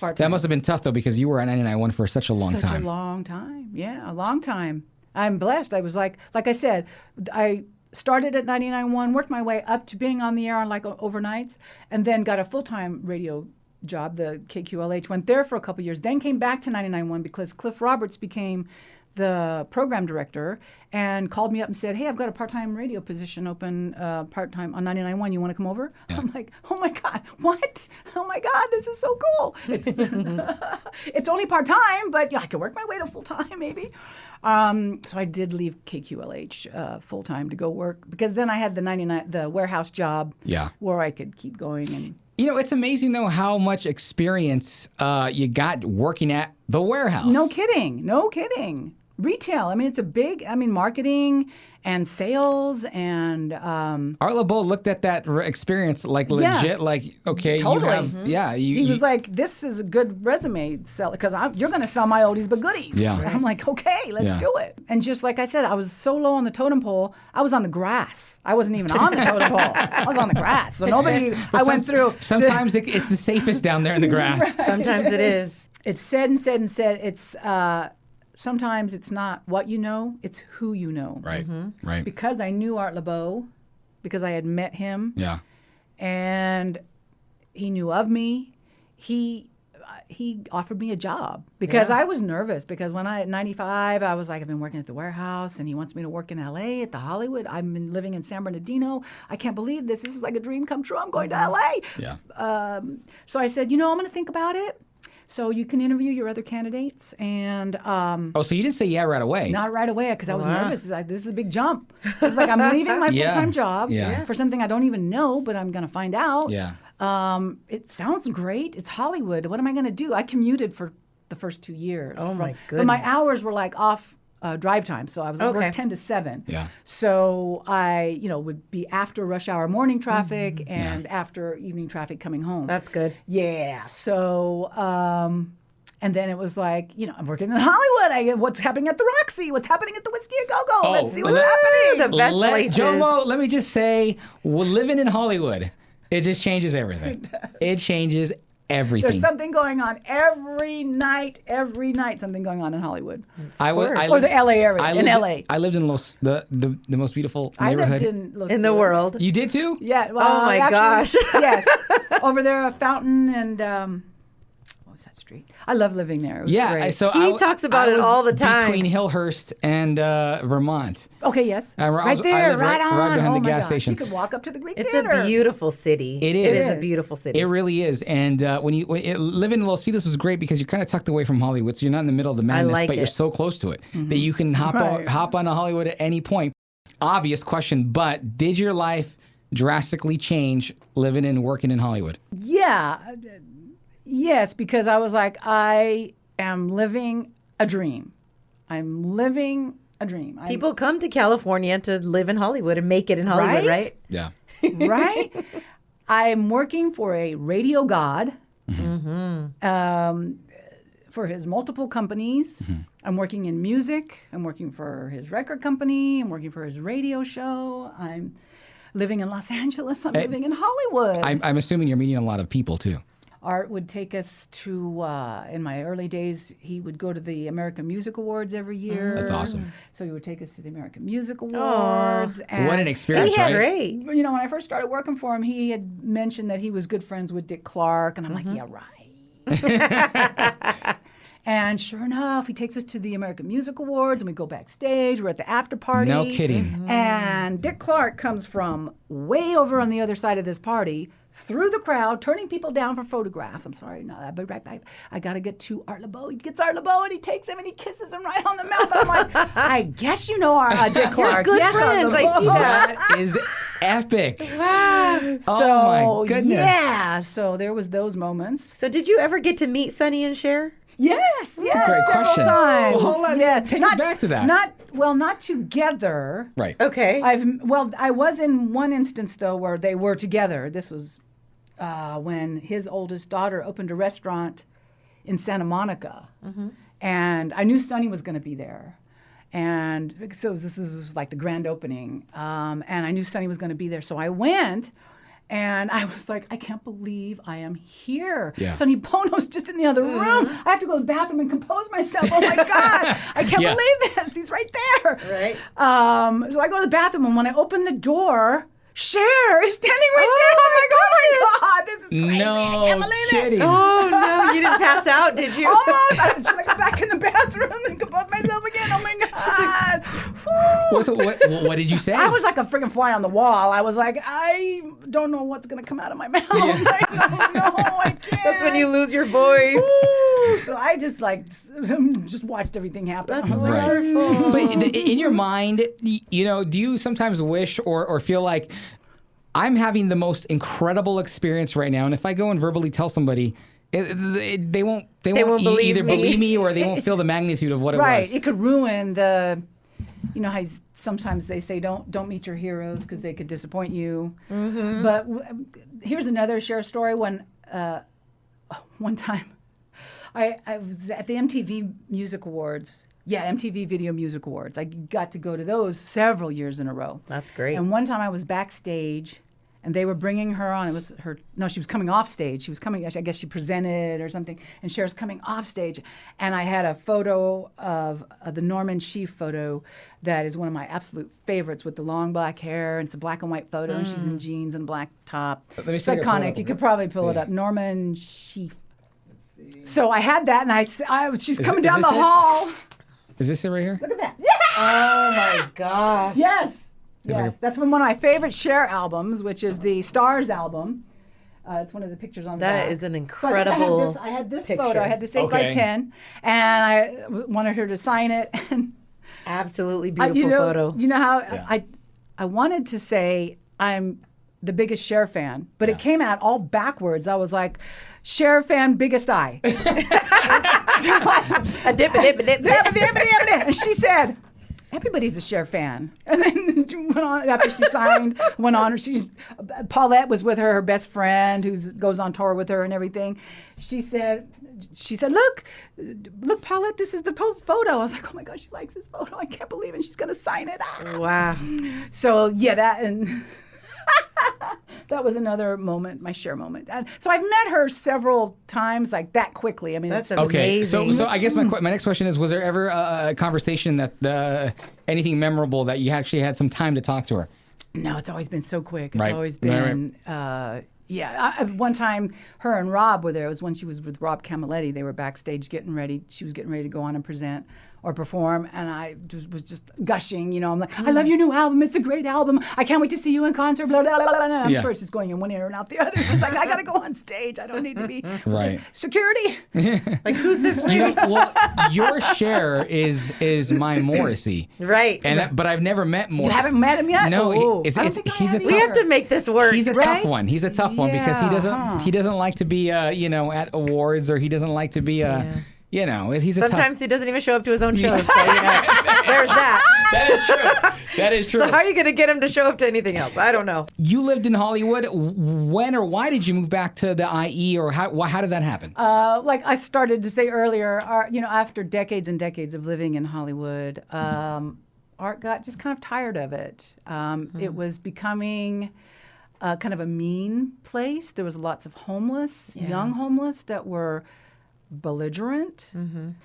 A: That must have been tough though, because you were at 99.1 for such a long
C: Such
A: time.
C: a long time. Yeah, a long time. I'm blessed. I was like I said, I started at 99.1, worked my way up to being on the air on like overnights, and then got a full-time radio job, the KQLH. Went there for a couple years, then came back to 99.1 because Cliff Roberts became the program director and called me up and said, "Hey, I've got a part-time radio position open, part-time on 99.1. You want to come over?"
A: Yeah.
C: I'm like, "Oh my God, what? Oh my God, this is so cool." It's it's only part-time, but yeah, I could work my way to full-time maybe. So I did leave KQLH full-time to go work, because then I had the warehouse job,
A: Yeah.
C: where I could keep going. And
A: You know, it's amazing though how much experience you got working at the warehouse.
C: no kidding. Retail. I mean, it's a big. I mean, marketing and sales and
A: Art Laboe looked at that experience like
C: Yeah.
A: legit, like, okay,
C: Totally.
A: you have, yeah.
C: he was like, "This is a good resume sell, because you're going to sell my oldies but goodies."
A: Yeah.
C: I'm like, "Okay, let's
A: Yeah.
C: do it." And just like I said, I was so low on the totem pole. I was on the grass. I wasn't even on the totem pole. I was on the grass. So nobody. I went through.
A: Sometimes it's the safest down there in the grass.
B: Sometimes it is.
C: It's said and said and said. It's sometimes it's not what you know, it's who you know.
A: Right, right.
C: Because I knew Art Laboe, because I had met him,
A: Yeah.
C: and he knew of me. He offered me a job because I was nervous, because when at 95, I was like, I've been working at the warehouse, and he wants me to work in LA at the Hollywood. I've been living in San Bernardino. I can't believe this. This is like a dream come true. I'm going to LA.
A: Yeah.
C: So I said, I'm going to think about it. So you can interview your other candidates, and
A: Oh, so you didn't say yeah right away.
C: not right away, because I was nervous. It's like, this is a big jump. It's like, I'm leaving my
A: Yeah.
C: full-time job
A: Yeah.
C: for something I don't even know, but I'm going to find out.
A: Yeah.
C: It sounds great. It's Hollywood. What am I going to do? I commuted for the first 2 years.
B: Oh, my
C: But my
B: goodness.
C: hours were like off drive time, so I was at
B: Okay.
C: work 10 to 7.
A: Yeah.
C: So I, would be after rush hour morning traffic and after evening traffic coming home.
B: That's good.
C: Yeah. So, and then it was like, I'm working in Hollywood. What's happening at the Roxy? What's happening at the Whiskey A Go-Go? Let's see what's happening.
B: The best places.
A: Jomo, let me just say, living in Hollywood, it just changes everything. It changes everything.
C: There's something going on every night, something going on in Hollywood.
A: Or
C: the LA area, in LA.
A: I lived in the most beautiful
C: I
A: neighborhood.
C: lived in Los
B: In the
C: Feliz.
B: world.
A: You did too?
C: Yeah. Well,
B: Oh, my gosh.
C: Yes. Over there, a fountain and, what was that street? I love living there. It was
A: Yeah.
C: great.
B: He talks about
A: I
B: it
A: was
B: all the time.
A: Between Hillhurst and Vermont.
C: Okay, yes.
A: I
C: Right
A: was- I
C: there,
A: lived
C: right on.
A: right behind
C: Oh
A: the
C: my
A: gas
C: gosh.
A: station.
C: You could walk up to the Greek
B: It's
C: Theater.
B: a beautiful city.
A: It
B: It
A: is.
B: is a beautiful city.
A: It really is. And living in Los Feliz was great because you're kind of tucked away from Hollywood. So you're not in the middle of the madness,
B: like
A: but you're
B: it.
A: so close to it that you can hop
C: Right.
A: on to Hollywood at any point. Obvious question, but did your life drastically change living and working in Hollywood?
C: Yeah. Yes, because I was like, I am living a dream. I'm living a dream.
B: People come to California to live in Hollywood and make it in Hollywood, right?
A: Yeah.
C: Right? I'm working for a radio god, for his multiple companies. I'm working in music. I'm working for his record company. I'm working for his radio show. I'm living in Los Angeles. I'm living in Hollywood.
A: I'm assuming you're meeting a lot of people too.
C: Art would take us to, in my early days, he would go to the American Music Awards every year.
A: That's awesome.
C: So he would take us to the American Music Awards. And
A: What an experience,
B: He had
A: right?
B: great.
C: when I first started working for him, he had mentioned that he was good friends with Dick Clark. And I'm like, yeah, right. And sure enough, he takes us to the American Music Awards, and we go backstage. We're at the after party.
A: No kidding.
C: And Dick Clark comes from way over on the other side of this party, through the crowd, turning people down for photographs. I'm sorry, no, I'll be right back. I got to get to Art Laboe. He gets Art Laboe, and he takes him, and he kisses him right on the mouth. I'm like, I guess you know our Dick Clark.
B: good
C: yes, Art
B: friends. I
C: Laboe.
B: see that.
A: That is epic.
C: So,
A: Oh my goodness.
C: yeah. So there was those moments.
B: So did you ever get to meet Sonny and Cher?
C: Yes, yes,
A: a great
C: several
A: question.
C: times.
A: Well, hold on.
C: Yes.
A: Take us back to that.
C: Not together.
A: Right.
B: Okay.
C: I was in one instance though where they were together. This was when his oldest daughter opened a restaurant in Santa Monica, and I knew Sonny was going to be there, and so this was like the grand opening, and I knew Sonny was going to be there, so I went. And I was like, I can't believe I am here.
A: Yeah.
C: Sonny Bono's just in the other room. I have to go to the bathroom and compose myself. Oh my God, I can't
A: Yeah.
C: believe this. He's right there.
B: Right.
C: So I go to the bathroom, and when I open the door, Cher is standing right there. I'm like, oh my God, this is crazy.
A: No
C: I can't believe
A: kidding.
C: it.
B: Oh no, you didn't pass out, did you?
C: Almost. Should I go back in the bathroom and compose myself again? Oh my God.
A: What did you say?
C: I was like a freaking fly on the wall. I was like, I don't know what's going to come out of my mouth.
A: Yeah.
C: Like, no, I can't.
B: That's when you lose your voice.
C: Ooh, so I just just watched everything happen.
B: That's
C: I was like,
B: wonderful.
A: But in your mind, do you sometimes wish or feel like I'm having the most incredible experience right now, and if I go and verbally tell somebody, they won't
B: believe
A: either
B: me.
A: believe me or they won't feel the magnitude of what it
C: right.
A: was.
C: It could ruin the, how sometimes they say don't meet your heroes because they could disappoint you. Mm-hmm. But here's another Cher story. When one time I was at the MTV Music Awards. Yeah, MTV Video Music Awards. I got to go to those several years in a row.
B: That's great.
C: And one time I was backstage, and they were bringing her on. It was her. No, she was coming off stage. She was coming. I guess she presented or something. And Cher's coming off stage, and I had a photo of the Norman Sheaf photo that is one of my absolute favorites with the long black hair. And it's a black and white photo, and she's in jeans and a black top.
A: Let me
C: It's
A: see if I can pull it
C: iconic.
A: up.
C: You could probably pull it up. Norman Sheaf. So I had that, and she's coming down
A: this
C: the
A: it?
C: hall.
A: Is this it right here?
C: Look at that. Yeah.
B: Oh my gosh.
C: Yes.
A: Here we
C: Yes.
A: go.
C: That's from one of my favorite Cher albums, which is the Stars album. It's one of the pictures on the
B: That
C: back.
B: is an
C: So
B: incredible
C: I had this
B: picture.
C: photo. I had this 8x10, and I wanted her to sign it. And
B: Absolutely beautiful photo.
C: You know how
A: Yeah.
C: I wanted to say I'm the biggest Cher fan, but
A: Yeah.
C: it came out all backwards. I was like, Cher fan, biggest I.
B: A dip, a dip, a dip, a dip.
C: And she said, everybody's a Cher fan. And then she went on, after she signed, went on. Paulette was with her best friend who goes on tour with her and everything. She said, look, Paulette, this is the photo. I was like, oh my gosh, she likes this photo. I can't believe it. She's going to sign it.
B: Wow.
C: So yeah, that was another moment, my Cher moment. And so I've met her several times, like that quickly. I mean,
B: That's
C: it's
A: Okay,
B: amazing.
A: so I guess my next question is: was there ever a conversation that anything memorable that you actually had some time to talk to her?
C: No, it's always been so quick. It's
A: Right.
C: always
A: Right,
C: been, one time her and Rob were there. It was when she was with Rob Camilletti. They were backstage getting ready. She was getting ready to go on and present or perform. And I was just gushing, I'm like, I love your new album. It's a great album. I can't wait to see you in concert. Blah, blah, blah, blah. And I'm
A: Yeah.
C: sure she's going in one ear and out the other. She's like, I got to go on stage. I don't need to be
A: Right.
C: security.
B: Like, who's this lady?
A: Your Cher is my Morrissey,
B: Right.
A: but I've never met Morrissey.
C: You haven't met him yet?
A: No,
C: Oh,
A: he's
C: I don't
A: a
C: think I have
A: tough.
B: We have to make this work.
A: He's a
B: right?
A: tough one. He's a tough one because he
C: Yeah,
A: doesn't he doesn't like to be at awards, or he doesn't like to be he's a
B: Sometimes
A: tough.
B: he doesn't even show up to his own shows. So, there's that.
A: That is true. That is true.
B: So how are you going to get him to show up to anything else? I don't know.
A: You lived in Hollywood. When or why did you move back to the IE, or how did that happen?
C: Like I started to say earlier, after decades and decades of living in Hollywood, Art got just kind of tired of it. It was becoming kind of a mean place. There was lots of homeless, young homeless that were belligerent.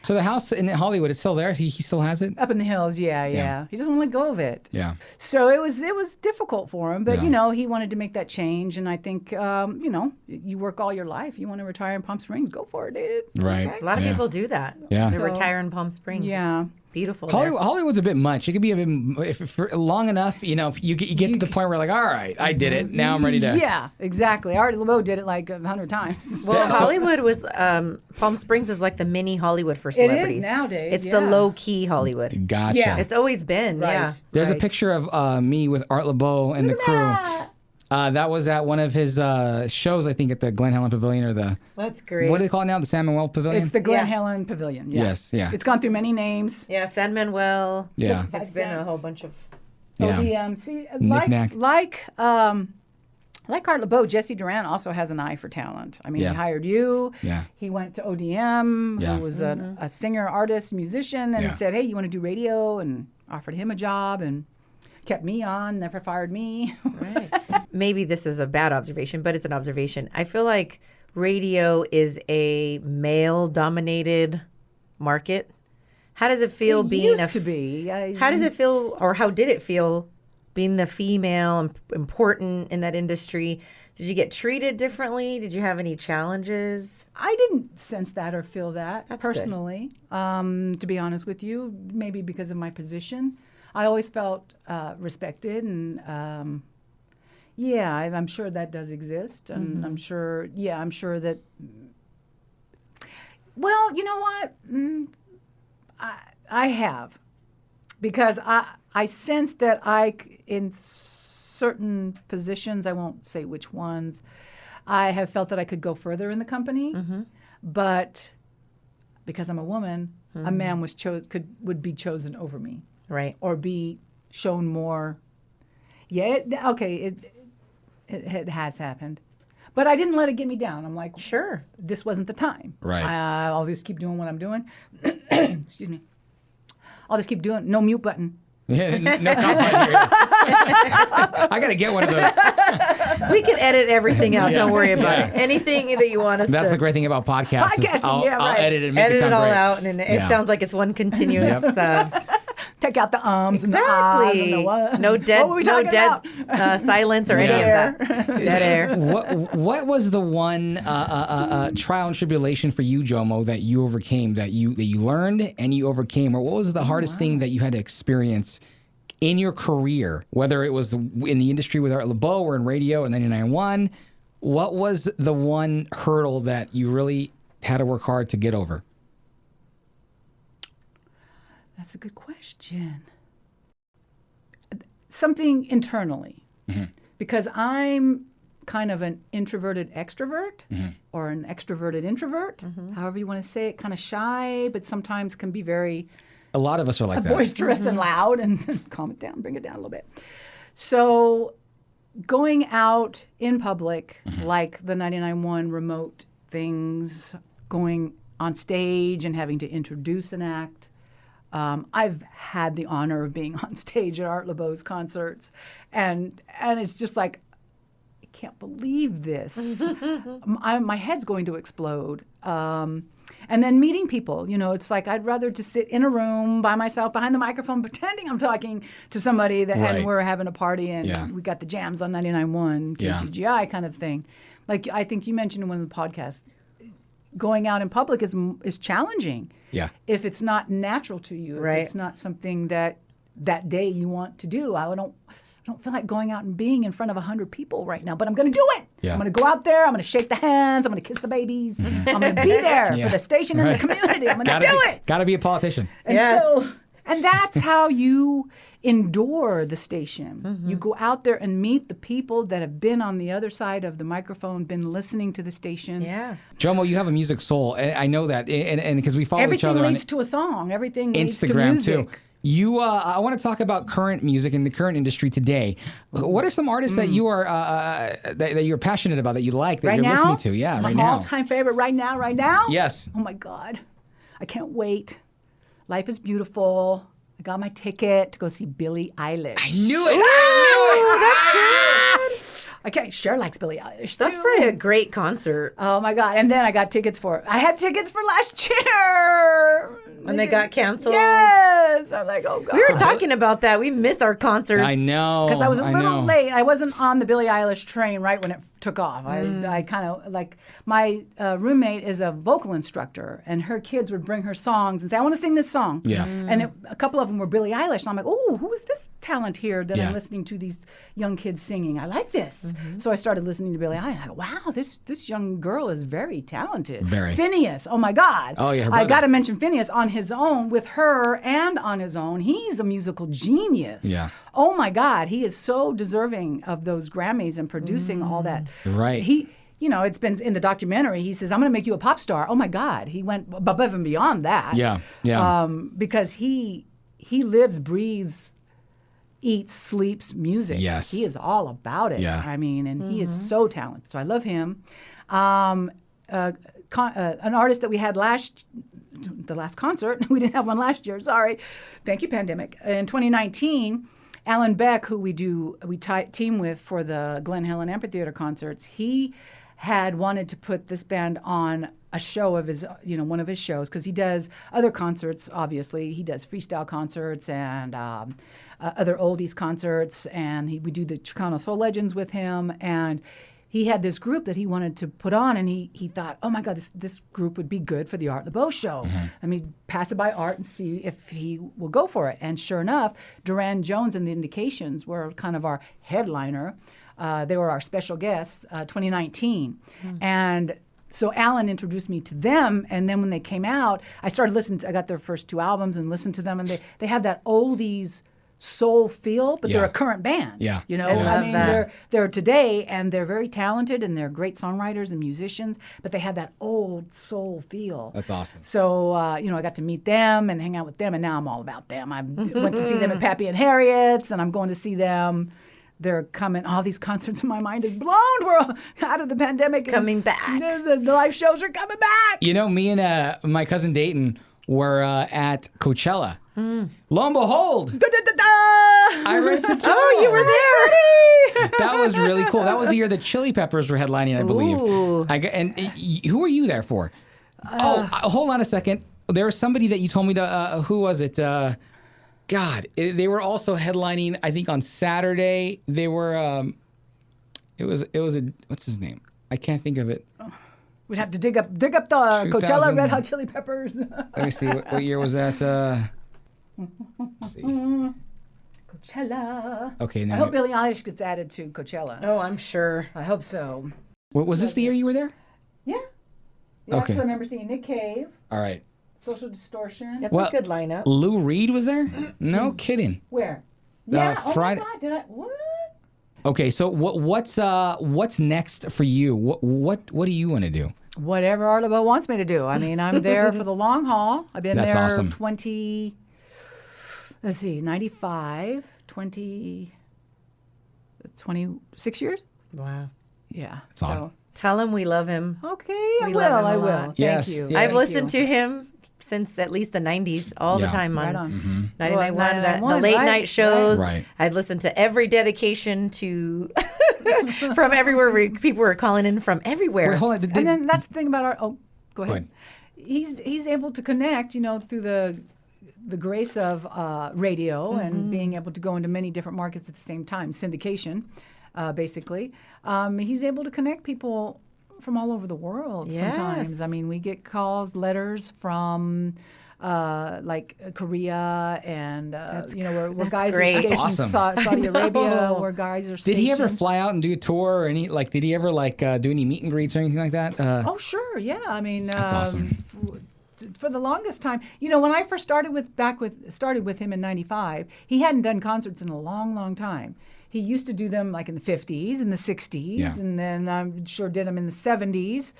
A: So the house in Hollywood, it's still there. He still has it.
C: Up in the hills, yeah. He doesn't want to let go of it.
A: Yeah.
C: So it was difficult for him, but
A: Yeah.
C: he wanted to make that change, and I think you work all your life, you want to retire in Palm Springs, go for it, dude.
A: Right.
C: Okay.
B: A lot of
A: Yeah.
B: people do that.
A: Yeah.
B: They
A: So-
B: retire in Palm Springs.
C: Yeah.
B: It's beautiful. there.
A: Hollywood's a bit much. It could be a bit if for long enough. You get to the point where like, all right, I did it. Now I'm ready to.
C: Yeah, exactly. Art Laboe did it like 100 times.
B: Well, Hollywood was Palm Springs is like the mini Hollywood for
C: is
B: celebrities.
C: nowadays,
B: It's
C: yeah.
B: the low key Hollywood.
A: Gotcha.
C: Yeah.
B: It's always been. Yeah.
C: Right.
A: There's a
C: Right.
A: picture of me with Art Laboe and the crew. That was at one of his shows, I think, at the Glen Helen Pavilion or the
B: That's great.
A: what do they call it now? The San Manuel Pavilion.
C: It's the Glen
B: Yeah.
C: Helen Pavilion. Yeah.
A: Yes, yeah.
C: It's gone through many names.
B: Yeah, San Manuel.
A: Yeah.
B: It's been a whole bunch of.
A: Yeah.
C: See,
A: Knick-knack.
C: like Art Laboe, Jesse Duran also has an eye for talent. I mean,
A: Yeah.
C: he hired you.
A: Yeah.
C: He went to ODM,
A: Yeah.
C: who was a singer, artist, musician, and
A: Yeah.
C: said, hey, you want to do radio? And offered him a job and kept me on, never fired me.
B: Right. Maybe this is a bad observation, but it's an observation. I feel like radio is a male-dominated market. How does it feel being
C: used to be.
B: How does it feel, or how did it feel being the female and important in that industry? Did you get treated differently? Did you have any challenges?
C: I didn't sense that or feel that
B: That's
C: personally, to be honest with you, maybe because of my position. I always felt respected, and I'm sure that does exist, and I'm sure that. Well, you know what? I have, because I sense that in certain positions, I won't say which ones, I have felt that I could go further in the company, but because I'm a woman, a man would be chosen over me,
B: Right.
C: or be shown more. Yeah, it has happened, but I didn't let it get me down. I'm like,
B: Sure.
C: this wasn't the time.
A: Right.
C: I'll just keep doing what I'm doing. Excuse me. I'll just keep doing. No mute button.
A: Yeah, no comment here. I got to get one of those.
B: We can edit everything out.
A: Yeah.
B: Don't worry about
A: Yeah.
B: it. Anything that you want us
A: That's
B: to
A: the great thing about podcasts. is
C: Podcasting,
A: I'll,
C: yeah,
A: I'll
C: right.
A: edit it and make
B: edit
A: it
B: it
A: sound
B: all
A: great.
B: out, and it
A: Yeah.
B: sounds like it's one continuous.
C: Take out the ums and the ahs and
B: Exactly.
C: the what.
B: No dead,
C: What were we
B: no
C: talking
B: dead
C: about?
B: silence or any of that. Dead air.
A: What was the one trial and tribulation for you, Jomo, that you overcame, that you learned and you overcame, or what was the hardest thing that you had to experience in your career, whether it was in the industry with Art Laboe or in radio in 99.1? What was the one hurdle that you really had to work hard to get over?
C: That's a good question. Something internally, because I'm kind of an introverted extrovert, or an extroverted introvert, however you want to say it, kind of shy, but sometimes can be very
A: A lot of us are like that.
C: boisterous and loud, and calm it down, bring it down a little bit. So going out in public, like the 99.1 remote things, going on stage and having to introduce an act. I've had the honor of being on stage at Art Laboe's concerts, and it's just like, I can't believe this. My head's going to explode. And then meeting people, it's like I'd rather just sit in a room by myself behind the microphone pretending I'm talking to somebody
A: Right.
C: and we're having a party and
A: Yeah.
C: we got the jams on 99.1, KGGI kind of thing. Like I think you mentioned in one of the podcasts, going out in public is challenging.
A: Yeah.
C: If it's not natural to you,
B: Right.
C: if it's not something that day you want to do. I don't feel like going out and being in front of 100 people right now, but I'm going to do it.
A: Yeah.
C: I'm going to go out there. I'm going to shake the hands. I'm going to kiss the babies. I'm going to be there
A: Yeah.
C: for the station and
A: Right.
C: the community. I'm going to do it.
A: Got to be a politician.
C: And
B: Yes.
C: and that's how you endure the station. You go out there and meet the people that have been on the other side of the microphone, been listening to the station.
B: Yeah.
A: Jomo, you have a music soul. I know that, and because we follow each
C: Everything
A: other on
C: leads to a song. Everything leads to
A: Instagram
C: music.
A: too. You, I want to talk about current music and the current industry today. What are some artists that you are that you're passionate about, that you like, that
C: Right
A: you're
C: now?
A: listening to? Yeah,
C: My
A: right now.
C: all-time favorite right now?
A: Yes.
C: Oh my God. I can't wait. Life is beautiful. I got my ticket to go see Billie Eilish.
A: I knew it. I knew it.
C: Okay, Cher likes Billie Eilish
B: That's
C: too.
B: probably a great concert.
C: Oh my God. And then I got tickets for I had tickets for last year.
B: And they got canceled.
C: Yes. I'm like, oh God.
B: We were talking about that. We miss our concerts.
A: I know.
C: Because I was a little
A: know.
C: late. I wasn't on the Billie Eilish train right when it took off. I kind of like my roommate is a vocal instructor, and her kids would bring her songs and say, "I want to sing this song."
A: Yeah.
C: And a couple of them were Billie Eilish, and I'm like, "Oh, who is this talent here that
A: Yeah.
C: I'm listening to these young kids singing? I like this." So I started listening to Billie Eilish. I go, "Wow, this young girl is very talented."
A: Very.
C: Phineas, oh my God.
A: Oh, yeah, her
C: I
A: brother.
C: got to mention Phineas on his own with her and on his own. He's a musical genius.
A: Yeah.
C: Oh my God, he is so deserving of those Grammys and producing all that.
A: Right.
C: He, it's been in the documentary. He says, "I'm going to make you a pop star." Oh my God, he went above and beyond that.
A: Yeah. Yeah.
C: Because he lives, breathes, eats, sleeps music.
A: Yes.
C: He is all about it.
A: Yeah.
C: I mean, and he is so talented. So I love him. An artist that we had the last concert, we didn't have one last year, sorry. Thank you, pandemic. In 2019, Alan Beck, who we team with for the Glen Helen Amphitheater concerts, he had wanted to put this band on a show of his, one of his shows, because he does other concerts, obviously. He does freestyle concerts and other oldies concerts, and we do the Chicano Soul Legends with him, and he had this group that he wanted to put on, and he thought, oh my God, this group would be good for the Art Laboe show. I mean, pass it by Art and see if he will go for it. And sure enough, Duran Jones and the Indications were kind of our headliner. They were our special guests, 2019. And so Alan introduced me to them, and then when they came out, I started listening I got their first 2 albums and listened to them, and they have that oldies soul feel, but they're a current band.
A: Yeah.
B: I love that.
C: They're today, and they're very talented, and they're great songwriters and musicians, but they have that old soul feel.
A: That's awesome.
C: So, I got to meet them and hang out with them, and now I'm all about them. I went to see them at Pappy and Harriet's, and I'm going to see them. They're coming. All these concerts, my mind is blown. We're out of the pandemic.
B: It's coming back.
C: The live shows are coming back.
A: Me and my cousin Dayton were at Coachella. Lo and behold, I ran into Joe.
B: Oh, you were there.
A: That was really cool. That was the year the Chili Peppers were headlining, I believe.
B: Ooh.
A: Who were you there for? Hold on a second. There was somebody that you told me to. Who was it? They were also headlining. I think on Saturday they were. It was what's his name? I can't think of it.
C: We'd have to dig up the Coachella Red Hot Chili Peppers.
A: Let me see. What year was that? Let's see.
C: Coachella.
A: Okay. Now
C: I hope Billie Eilish gets added to Coachella.
B: Oh, I'm sure.
C: I hope so.
A: Was this the year you were there?
C: Yeah.
A: Okay.
C: Actually, I remember seeing Nick Cave,
A: All right.
C: Social Distortion.
B: That's a good lineup.
A: Lou Reed was there? No kidding.
C: Where? Yeah.
A: Friday.
C: Oh my God! Did I? What?
A: Okay, so what's next for you? What do you want to do?
C: Whatever Art Laboe wants me to do. I mean, I'm there for the long haul. I've been
A: That's
C: there
A: awesome.
C: 95, 26 years?
B: Wow.
C: Yeah.
A: That's awesome.
B: Tell him we love him.
C: Okay,
B: We love him
C: I
B: a
C: will.
B: lot.
C: Thank
A: Yes,
C: you.
A: yeah.
B: I've listened to him since at least the 90s, all the
A: Yeah.
B: time
C: Right
B: on
C: on.
B: 99.1, the
C: 99.1,
B: late
C: right,
B: night shows.
A: right.
B: I've listened to every dedication to from everywhere. People were calling in from everywhere.
A: Wait, hold on.
C: And then that's the thing about Art. Oh, go ahead.
A: ahead.
C: He's able to connect, through the grace of radio and being able to go into many different markets at the same time, syndication, basically. He's able to connect people from all over the world sometimes.
B: Yes.
C: I mean, we get calls, letters from like Korea and, where
B: that's
C: guys
B: great.
C: are
A: That's
C: stationed
A: awesome.
C: Saudi Arabia,
B: know.
C: where guys are stationed.
A: Did he ever fly out and do a tour or did he ever do any meet and greets or anything like that?
C: Oh, sure. Yeah. I mean,
A: That's awesome.
C: For the longest time, when I first started with him in '95, he hadn't done concerts in a long, long time. He used to do them like in the 50s and the 60s,
A: Yeah.
C: and then I'm sure did them in the 70s.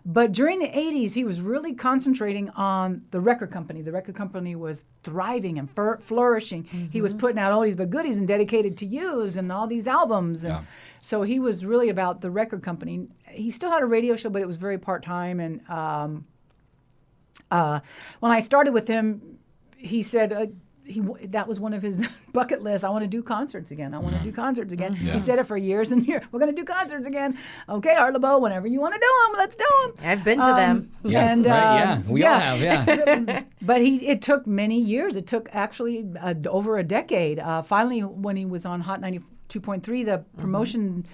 C: But during the 80s, he was really concentrating on the record company. The record company was thriving and flourishing. He was putting out all these but goodies and dedicated to yous and all these albums. And so he was really about the record company. He still had a radio show, but it was very part-time. And when I started with him, he said that was one of his bucket lists. I want to do concerts again. I want to do concerts again.
A: Yeah.
C: He said it for years and years. We're going to do concerts again. Okay, Art Laboe, whenever you want to do them, let's do them.
B: I've been to them.
A: Yeah,
C: And,
A: right, yeah. We all have, yeah.
C: But it took many years. It took actually over a decade. Finally, when he was on Hot 92.3, the promotion,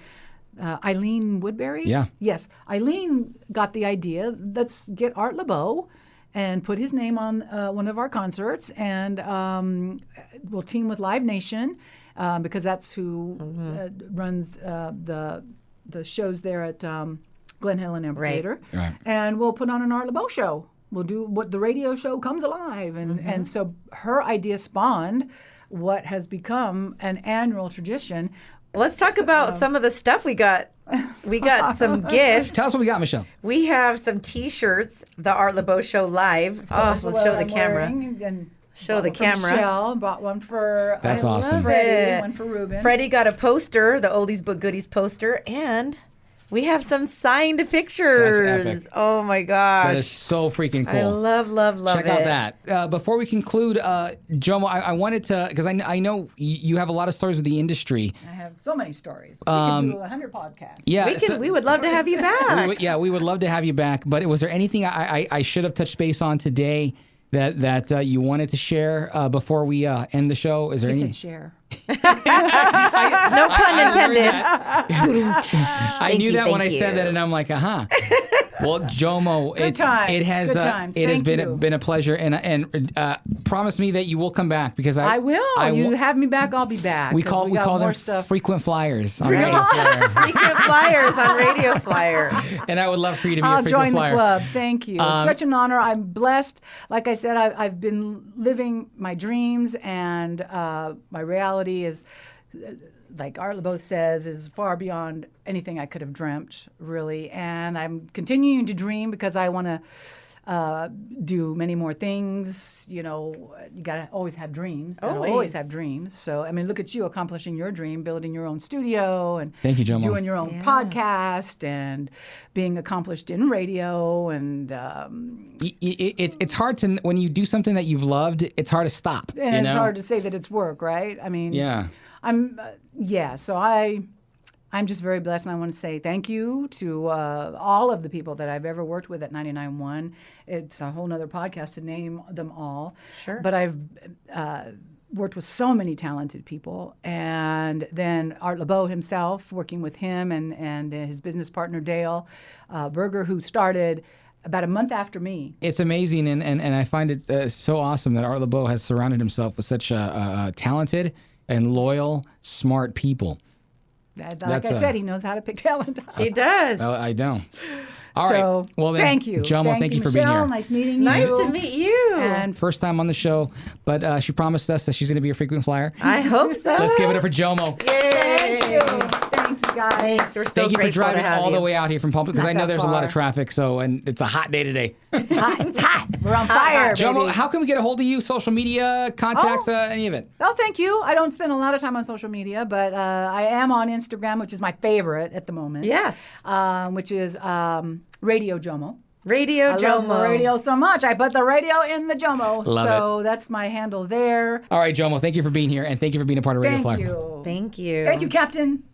C: Eileen Woodbury?
A: Yeah.
C: Yes. Eileen got the idea, let's get Art Laboe and put his name on one of our concerts, and we'll team with Live Nation because that's who runs the shows there at Glen Helen Amphitheater.
A: Right.
C: And we'll put on an Art Laboe show. We'll do what the radio show comes alive, and so her idea spawned what has become an annual tradition.
B: Let's talk about some of the stuff we got. We got some gifts.
A: Tell us what we got, Michelle.
B: We have some T-shirts, the Art Laboe Show Live. Oh, let's show the camera. Show the camera.
C: Michelle bought one for
A: That's awesome.
C: Freddie,
B: it.
C: one for Ruben.
B: Freddie got a poster, the Oldies But Goodies poster, and We have some signed pictures.
A: That's epic.
B: Oh my gosh.
A: That is so freaking cool.
B: I love
A: Check
B: it.
A: out that. Before we conclude, Jomo, I wanted to, because I know you have a lot of stories with the industry.
C: I have so many stories. We could do 100 podcasts.
A: Yeah,
B: We would love to have you back.
A: we would love to have you back. But was there anything I should have touched base on today that you wanted to share before we end the show? Is there
C: He
A: any?
C: said share.
B: No pun intended.
A: I knew that when I
B: Thank
A: said
B: you.
A: that, and I'm like, Well, Jomo,
C: Good times.
A: it has
C: Good times.
A: it has
C: Thank you.
A: been a pleasure, and promise me that you will come back because
C: I will. You have me back, I'll be back.
A: We
C: 'cause
A: call
C: got
A: them
C: more stuff.
A: frequent flyers on Radio Flyer,
B: Frequent flyers on Radio Flyer.
A: and I would love for you to be a
C: I'll
A: frequent
C: join
A: flyer.
C: the club. Thank you. It's such an honor. I'm blessed. Like I said, I've been living my dreams, and my reality is, like Art Laboe says, is far beyond anything I could have dreamt, really. And I'm continuing to dream because I want to do many more things. You know, you got to always have dreams.
B: Always.
C: Always have dreams. So, I mean, look at you accomplishing your dream, building your own studio, and
A: Thank you, Jomo.
C: doing your own podcast, and being accomplished in radio. And
A: It's hard to when you do something that you've loved. It's hard to stop.
C: and
A: you
C: it's
A: know?
C: hard to say that it's work, right? I mean,
A: Yeah.
C: So I'm just very blessed, and I want to say thank you to all of the people that I've ever worked with at 99.1. It's a whole nother podcast to name them all.
B: Sure.
C: But I've worked with so many talented people, and then Art Laboe himself, working with him and his business partner Dale Berger, who started about a month after me.
A: It's amazing, and I find it so awesome that Art Laboe has surrounded himself with such talented and loyal, smart people.
C: Like
A: That's
C: I said, he knows how to pick talent.
B: He does.
A: Well, I don't. All
C: So,
A: right. Well, then,
C: thank you.
A: Jomo. Thank you for being
C: Michelle.
A: here.
C: Nice meeting you.
B: Nice to meet you.
C: And
A: First time on the show, but she promised us that she's going to be a frequent flyer.
B: I hope so.
A: Let's give it up for Jomo.
B: Yay.
C: thank you, guys.
B: Thanks. We're so
A: Thank you for
B: grateful to
A: driving
B: have
A: all the
B: you.
A: way out here from Public because
C: not
A: I know
C: that
A: there's a lot of
C: far.
A: traffic. And it's a hot day today.
C: It's hot. It's hot. We're on fire,
A: Jomo,
C: baby.
A: how can we get a hold of you? Social media, contacts, any of it?
C: Oh, thank you. I don't spend a lot of time on social media, but I am on Instagram, which is my favorite at the moment.
B: Yes.
C: Which is Radio Jomo.
B: Radio
C: I
B: Jomo.
C: love the radio so much. I put the radio in the Jomo.
A: Love
C: so that's my handle there.
A: All right, Jomo, thank you for being here, and thank you for being a part of Radio
C: Thank
A: Flyer.
C: you.
B: Thank you.
C: Thank you, Captain.